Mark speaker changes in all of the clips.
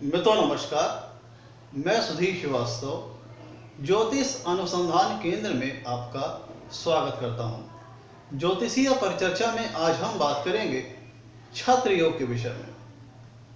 Speaker 1: मित्रों नमस्कार। मैं सुधीर श्रीवास्तव ज्योतिष अनुसंधान केंद्र में आपका स्वागत करता हूं। ज्योतिषीय परिचर्चा में आज हम बात करेंगे छत्र योग के विषय में।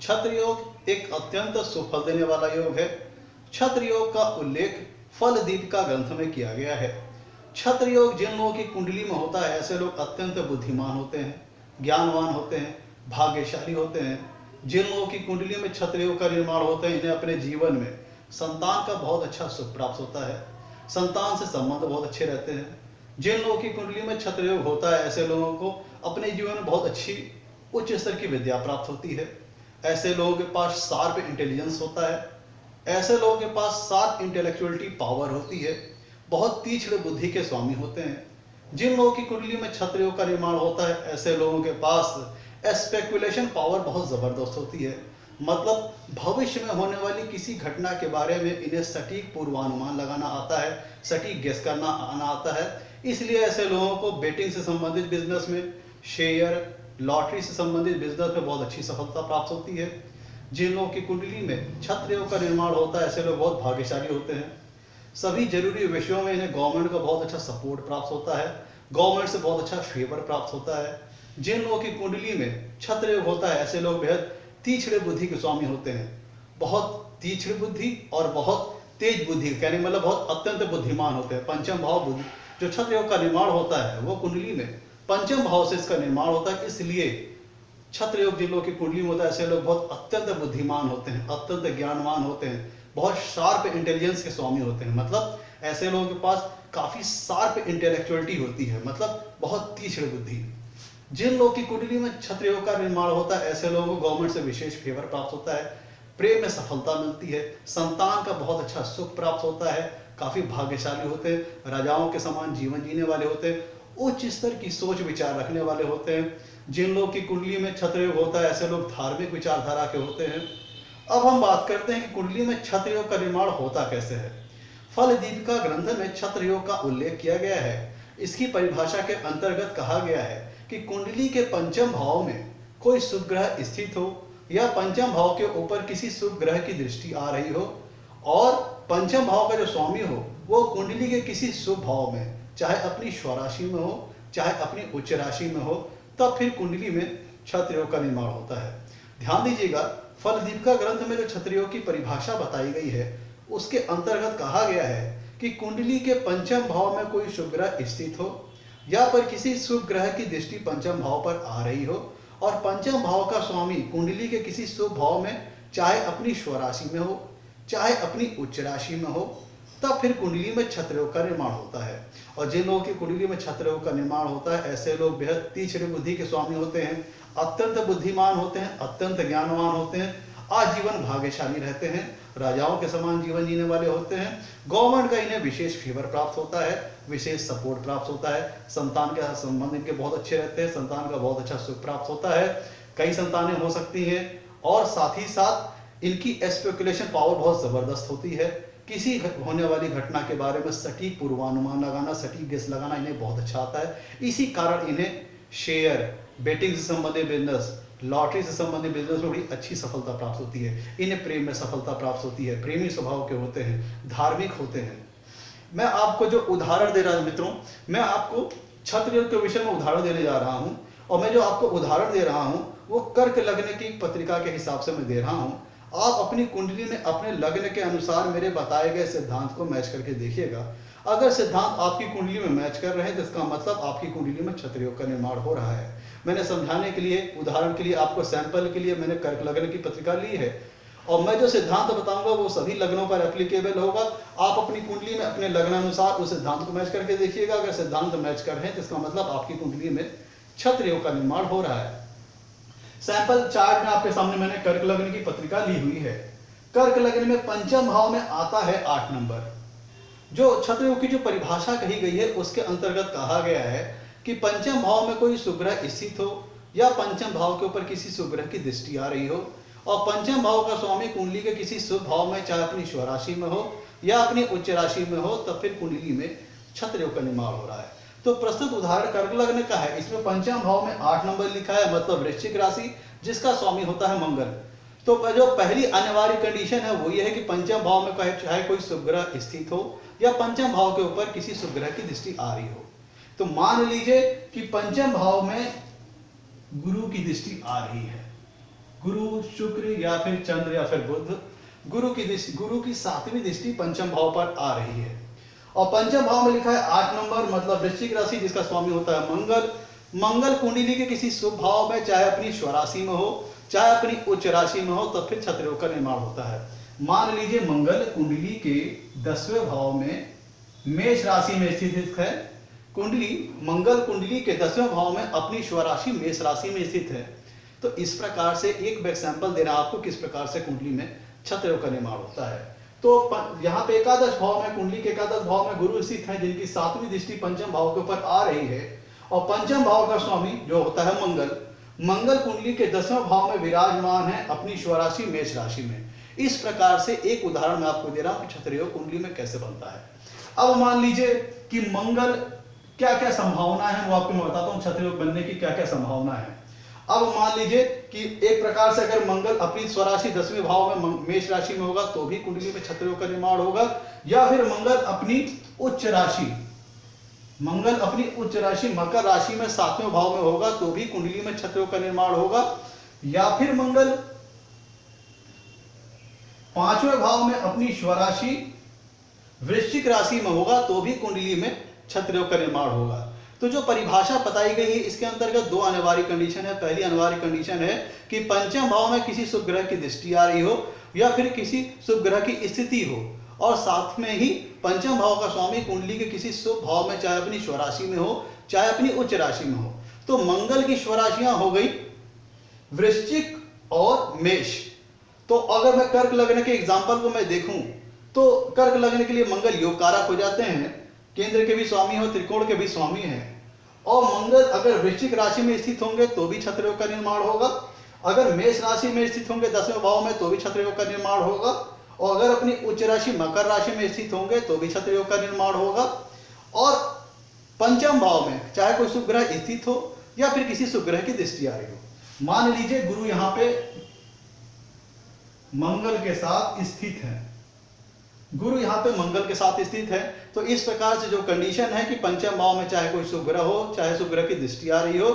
Speaker 1: छत्र योग एक अत्यंत सुफल देने वाला योग है। छत्र योग का उल्लेख फल दीपिका ग्रंथ में किया गया है। छत्र योग जिन लोगों की कुंडली में होता है, ऐसे लोग अत्यंत बुद्धिमान होते हैं, ज्ञानवान होते हैं, भाग्यशाली होते हैं। जिन लोगों की कुंडली में छत्र योग का निर्माण होता है, इन्हें अपने जीवन में संतान का बहुत अच्छा सुख प्राप्त होता है, संतान से संबंध बहुत अच्छे रहते हैं। जिन लोगों की कुंडली में छत्र योग होता है, ऐसे लोगों को अपने जीवन में बहुत अच्छी उच्च स्तर की विद्या प्राप्त होती है। ऐसे लोगों के पास शार्प इंटेलिजेंस होता है। ऐसे लोगों के पास शार्प इंटेलेक्चुअलिटी पावर होती है, बहुत तीक्ष्ण बुद्धि के स्वामी होते हैं। जिन लोगों की कुंडली में छत्र योग का निर्माण होता है, ऐसे लोगों के पास स्पेकुलेशन पावर बहुत जबरदस्त होती है। मतलब भविष्य में होने वाली किसी घटना के बारे में इन्हें सटीक पूर्वानुमान लगाना आता है, सटीक गेस करना आना आता है। इसलिए ऐसे लोगों को बेटिंग से संबंधित बिजनेस में, शेयर, लॉटरी से संबंधित बिजनेस में बहुत अच्छी सफलता प्राप्त होती है। जिन लोगों की कुंडली में छत्र योग का निर्माण होता है, ऐसे लोग बहुत भाग्यशाली होते हैं। सभी जरूरी विषयों में इन्हें गवर्नमेंट का बहुत अच्छा सपोर्ट प्राप्त होता है, गवर्नमेंट से बहुत अच्छा फेवर प्राप्त होता है। जिन लोगों की कुंडली में छत्र योग होता है, ऐसे लोग बेहद तीक्ष्ण बुद्धि के स्वामी होते हैं। बहुत तीक्ष्ण बुद्धि और बहुत तेज बुद्धि, कहने मतलब बहुत अत्यंत बुद्धिमान होते हैं। पंचम भाव बुद्धि जो छत्र योग का निर्माण होता है, वो कुंडली में पंचम भाव से इसका निर्माण होता है। इसलिए छत्र योग जिन लोगों की कुंडली में होता है, ऐसे लोग बहुत अत्यंत बुद्धिमान होते हैं, अत्यंत ज्ञानवान होते हैं, बहुत शार्प इंटेलिजेंस के स्वामी होते हैं। मतलब ऐसे लोगों के पास काफी शार्प इंटेलेक्चुअलिटी होती है, मतलब बहुत तीक्ष्ण बुद्धि। जिन लोगों की कुंडली में छत्र योग का निर्माण होता है, ऐसे लोगों को गवर्नमेंट से विशेष फेवर प्राप्त होता है, प्रेम में सफलता मिलती है, संतान का बहुत अच्छा सुख प्राप्त होता है, काफी भाग्यशाली होते हैं, राजाओं के समान जीवन जीने वाले होते हैं, उच्च स्तर की सोच विचार रखने वाले होते हैं। जिन लोग की कुंडली में छत्र योग होता है, ऐसे लोग धार्मिक विचारधारा के होते हैं। अब हम बात करते हैं कि कुंडली में छत्र योग का निर्माण होता कैसे है। फल दीपिका ग्रंथ में छत्र योग का उल्लेख किया गया है। इसकी परिभाषा के अंतर्गत कहा गया है कि कुंडली के पंचम भाव में कोई शुभ ग्रह स्थित हो या पंचम भाव के ऊपर किसी शुभ ग्रह की दृष्टि आ रही हो और पंचम भाव का जो स्वामी हो वो कुंडली के किसी शुभ भाव में, चाहे अपनी स्वराशि में हो चाहे अपनी उच्च राशि में हो, तब फिर कुंडली में छत्र योग का निर्माण होता है। ध्यान दीजिएगा, फल दीपिका ग्रंथ में जो छत्र योग की परिभाषा बताई गई है, उसके अंतर्गत कहा गया है कि कुंडली के पंचम भाव में कोई शुभ ग्रह स्थित हो या पर किसी शुभ ग्रह की दृष्टि पंचम भाव पर आ रही हो और पंचम भाव का स्वामी कुंडली के किसी शुभ भाव में, चाहे अपनी स्वराशि में हो चाहे अपनी उच्च राशि में हो, तब फिर कुंडली में छत्र योग का निर्माण होता है। और जिन लोगों की कुंडली में छत्र योग का निर्माण होता है, ऐसे लोग बेहद तीक्ष्ण बुद्धि के स्वामी होते हैं, अत्यंत बुद्धिमान होते हैं, अत्यंत ज्ञानवान होते हैं, आजीवन भाग्यशाली रहते हैं, राजाओं के समान जीवन जीने वाले होते हैं। गवर्नमेंट का इन्हें विशेष फेवर प्राप्त होता है, विशेष सपोर्ट प्राप्त होता है, संतान के संबंध इनके बहुत अच्छे रहते हैं, संतान का बहुत अच्छा सुख प्राप्त होता है, कई संतानें हो सकती हैं और साथ ही साथ इनकी स्पेकुलेशन पावर बहुत जबरदस्त होती है। किसी होने वाली घटना के बारे में सटीक पूर्वानुमान लगाना, सटीक गेस लगाना इन्हें बहुत अच्छा आता है। इसी कारण इन्हें शेयर, बेटिंग से संबंधित बिजनेस, लॉटरी से संबंधित बिजनेस में बड़ी अच्छी सफलता प्राप्त होती है। इन्हें प्रेम में सफलता प्राप्त होती है, प्रेमी स्वभाव के होते हैं, धार्मिक होते हैं। मैं आपको जो उदाहरण दे रहा हूं मित्रों, मैं आपको छत्र योग के विषय में उदाहरण देने जा रहा हूं और मैं जो आपको उदाहरण दे रहा हूं वो कर्क लग्न की पत्रिका के हिसाब से मैं दे रहा हूं। आप अपनी कुंडली में अपने लग्न के अनुसार मेरे बताए गए सिद्धांत को मैच करके देखिएगा। अगर सिद्धांत आपकी कुंडली में मैच कर रहे हैं तो इसका मतलब आपकी कुंडली में छत्र योग का निर्माण हो रहा है। मैंने समझाने के लिए, उदाहरण के लिए, आपको सैंपल के लिए मैंने कर्क लग्न की पत्रिका ली है और मैं जो सिद्धांत बताऊंगा वो सभी लग्नों पर एप्लीकेबल होगा। आप अपनी कुंडली में अपने लग्न अनुसार उस सिद्धांत को मैच करके देखिएगा। अगर सिद्धांत मैच कर रहे हैं तो इसका मतलब आपकी कुंडली में छत्र योग का निर्माण हो रहा है। सैंपल चार्ट में आपके सामने मैंने कर्क लग्न की पत्रिका ली हुई है। कर्क लग्न में पंचम भाव में आता है 8 नंबर। जो छत्र योग की जो परिभाषा कही गई है उसके अंतर्गत कहा गया है कि पंचम भाव में कोई शुभ ग्रह स्थित हो या पंचम भाव के ऊपर किसी शुभ ग्रह की दृष्टि आ रही हो और पंचम भाव का स्वामी कुंडली के किसी शुभ भाव में, चाहे अपनी स्वराशि में हो या अपनी उच्च राशि में हो, तब फिर कुंडली में छत्र योग का निर्माण हो रहा है। तो प्रस्तुत उदाहरण कर्क लग्न का है। इसमें पंचम भाव में 8 नंबर लिखा है, मतलब वृश्चिक राशि, जिसका स्वामी होता है मंगल। तो जो पहली अनिवार्य कंडीशन है वो ये है कि पंचम भाव में चाहे कोई शुभ ग्रह स्थित हो या पंचम भाव के ऊपर किसी शुभ ग्रह की दृष्टि आ रही हो। तो मान लीजिए कि पंचम भाव में गुरु की दृष्टि आ रही है, गुरु, शुक्र या फिर चंद्र या फिर बुध, गुरु की 7वीं दृष्टि पंचम भाव पर आ रही है। और पंचम भाव में लिखा है 8 नंबर, मतलब वृश्चिक राशि, जिसका स्वामी होता है मंगल। मंगल कुंडली के किसी शुभ भाव में, चाहे अपनी स्वराशि में हो चाहे अपनी उच्च राशि में हो, तो फिर छत्रयोग का निर्माण होता है। मान लीजिए मंगल कुंडली के 10वें भाव में मेष राशि में स्थित है, मंगल कुंडली के 10वें भाव में अपनी स्वराशि मेष राशि में स्थित है। तो इस प्रकार से एक एग्जांपल दे रहा आपको किस प्रकार से कुंडली में छत्रयोग का निर्माण होता है। तो यहाँ पे एकादश भाव में, कुंडली के एकादश भाव में गुरु स्थित है, जिनकी 7वीं दृष्टि पंचम भाव के ऊपर आ रही है। और पंचम भाव का स्वामी जो होता है मंगल कुंडली के 10वें भाव में विराजमान है अपनी स्वराशि मेष राशि में। इस प्रकार से एक उदाहरण मैं आपको दे रहा हूं कि छत्रयोग कुंडली में कैसे बनता है। अब मान लीजिए कि मंगल क्या क्या संभावना है, वो आपको मैं बताता हूं छत्रयोग बनने की क्या क्या संभावना है। अब मान लीजिए कि एक प्रकार से अगर मंगल अपनी स्वराशि 10वें भाव में मेष राशि में होगा तो भी कुंडली में छत्रयोग का निर्माण होगा, या फिर मंगल अपनी उच्च राशि मकर राशि में 7वें भाव में होगा तो भी कुंडली में छत्रयोग का निर्माण होगा, या फिर मंगल 5वें भाव में अपनी स्वराशि वृश्चिक राशि में होगा तो भी कुंडली में छत्रयोग का निर्माण होगा। तो जो परिभाषा बताई गई है इसके अंतर्गत 2 अनिवार्य कंडीशन है। पहली अनिवार्य कंडीशन है कि पंचम भाव में किसी शुभ ग्रह की दृष्टि आ रही हो या फिर किसी शुभ ग्रह की स्थिति हो, और साथ में ही पंचम भाव का स्वामी कुंडली के किसी शुभ भाव में, चाहे अपनी स्वराशि में हो चाहे अपनी उच्च राशि में हो। तो मंगल की स्वराशियां हो गई वृश्चिक और मेष। तो अगर मैं कर्क लग्न के एग्जाम्पल को मैं देखूं तो कर्क लग्न के लिए मंगल योग कारक हो जाते हैं, केंद्र के भी स्वामी हो, त्रिकोण के भी स्वामी हैं। और मंगल अगर वृश्चिक राशि में स्थित होंगे तो भी छत्रयोग का निर्माण होगा, अगर मेष राशि में स्थित होंगे 10वें भाव में तो भी छत्रयोग का निर्माण होगा, और अगर अपनी उच्च राशि मकर राशि में स्थित होंगे तो भी छत्रयोग का निर्माण होगा। और पंचम भाव में चाहे कोई शुभ ग्रह स्थित हो या फिर किसी शुभ ग्रह की दृष्टि आ रही हो। मान लीजिए गुरु यहां पे मंगल के साथ स्थित है, गुरु यहाँ पे मंगल के साथ स्थित है। तो इस प्रकार से जो कंडीशन है कि पंचम भाव में चाहे कोई शुभ ग्रह हो चाहे शुभ ग्रह की दृष्टि आ रही हो,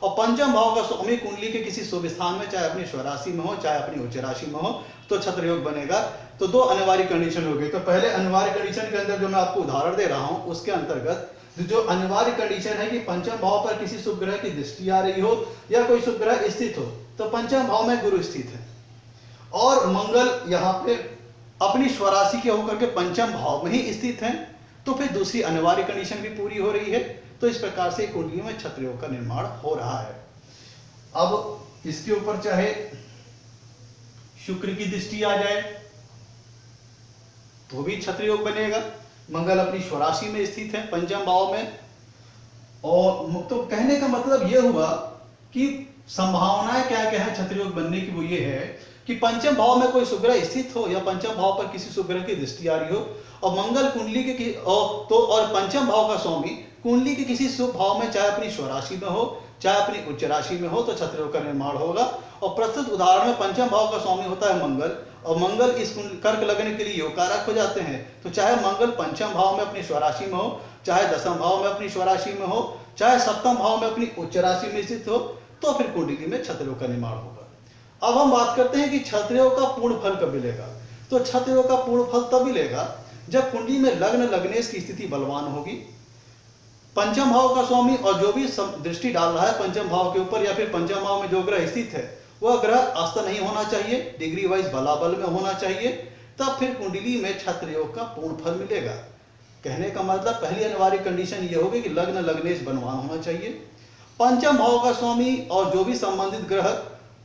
Speaker 1: और पंचम भाव का स्वामी कुंडली के किसी शुभ स्थान में, चाहे अपनी स्वराशि में हो चाहे अपनी उच्च राशि में हो, तो छत्रयोग बनेगा। तो 2 अनिवार्य कंडीशन हो गई। तो पहले अनिवार्य कंडीशन के अंदर जो मैं आपको उदाहरण दे रहा हूं उसके अंतर्गत जो अनिवार्य कंडीशन है कि पंचम भाव पर किसी शुभ ग्रह की दृष्टि आ रही हो या कोई शुभ ग्रह स्थित हो, तो पंचम भाव में गुरु स्थित है और मंगल यहाँ पे अपनी स्वराशि के होकर के पंचम भाव में ही स्थित हैं, तो फिर दूसरी अनिवार्य कंडीशन भी पूरी हो रही है। तो इस प्रकार से कुंडली में छत्रयोग का निर्माण हो रहा है। अब इसके ऊपर चाहे शुक्र की दृष्टि आ जाए तो भी छत्रयोग बनेगा। मंगल अपनी स्वराशि में स्थित है पंचम भाव में, और तो कहने का मतलब यह हुआ कि संभावनाएं क्या क्या है छत्रयोग बनने की। वो ये है कि पंचम भाव में कोई शुभ ग्रह स्थित हो या पंचम भाव पर किसी शुभ ग्रह की दृष्टि आ रही हो, और मंगल कुंडली के और पंचम भाव का स्वामी कुंडली के किसी शुभ भाव में, चाहे अपनी स्वराशि में हो चाहे अपनी उच्च राशि में हो, तो छत्रयोग का निर्माण होगा। और प्रस्तुत उदाहरण में पंचम भाव का स्वामी होता है मंगल, और मंगल इस कर्क लगने के लिए योग कारक हो जाते हैं। तो चाहे मंगल पंचम भाव में अपनी स्वराशि में हो, चाहे 10वें भाव में अपनी स्वराशि में हो, चाहे 7वें भाव में अपनी उच्च राशि में स्थित हो, तो फिर कुंडली में छत्रयोग का निर्माण होगा। अब हम बात करते हैं कि छत्रयोग का पूर्ण फल कब मिलेगा। तो छत्रयोग का पूर्ण फल तब मिलेगा जब कुंडली में लग्न लग्नेश की स्थिति बलवान होगी, पंचम भाव का स्वामी और जो भी दृष्टि डाल रहा है पंचम भाव के ऊपर या फिर पंचम भाव में जो ग्रह स्थित है वह ग्रह अस्त नहीं होना चाहिए, डिग्री वाइज बलाबल में होना चाहिए, तब फिर कुंडली में छत्रयोग का पूर्ण फल मिलेगा। कहने का मतलब पहली अनिवार्य कंडीशन ये होगी कि लग्न लग्नेश बलवान होना चाहिए, पंचम भाव का स्वामी और जो भी संबंधित ग्रह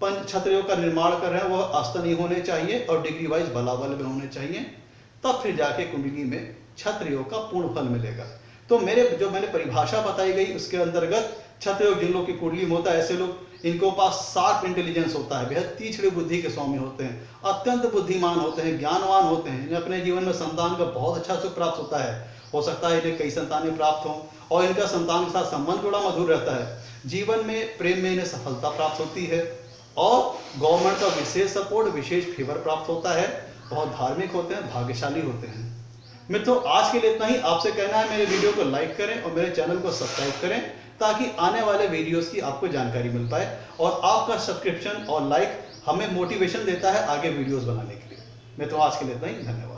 Speaker 1: छत्रयोग का निर्माण कर रहे हैं वह अस्त नहीं होने चाहिए और डिग्री वाइज बलाबल में होने चाहिए, तब फिर जाके कुंडली में छत्रयोग का पूर्ण फल मिलेगा। तो मैंने परिभाषा बताई गई उसके अंतर्गत छत्रयोग जिन लोग की कुंडली में होता है, ऐसे लोग इनके पास शार्प इंटेलिजेंस होता है, बेहद तीक्ष्ण बुद्धि के स्वामी होते हैं, अत्यंत बुद्धिमान होते हैं, ज्ञानवान होते हैं, इन्हें अपने जीवन में संतान का बहुत अच्छा सुख प्राप्त होता है। हो सकता है इन्हें कई संतानें प्राप्त हों और इनका संतान के साथ संबंध बड़ा मधुर रहता है। जीवन में प्रेम में इन्हें सफलता प्राप्त होती है और गवर्नमेंट का विशेष सपोर्ट, विशेष फेवर प्राप्त होता है। बहुत धार्मिक होते हैं, भाग्यशाली होते हैं। मित्रों, आज के लिए इतना ही। आपसे कहना है मेरे वीडियो को लाइक करें और मेरे चैनल को सब्सक्राइब करें, ताकि आने वाले वीडियोस की आपको जानकारी मिल पाए। और आपका सब्सक्रिप्शन और लाइक हमें मोटिवेशन देता है आगे वीडियोस बनाने के लिए। मित्रों, आज के लिए इतना ही। धन्यवाद।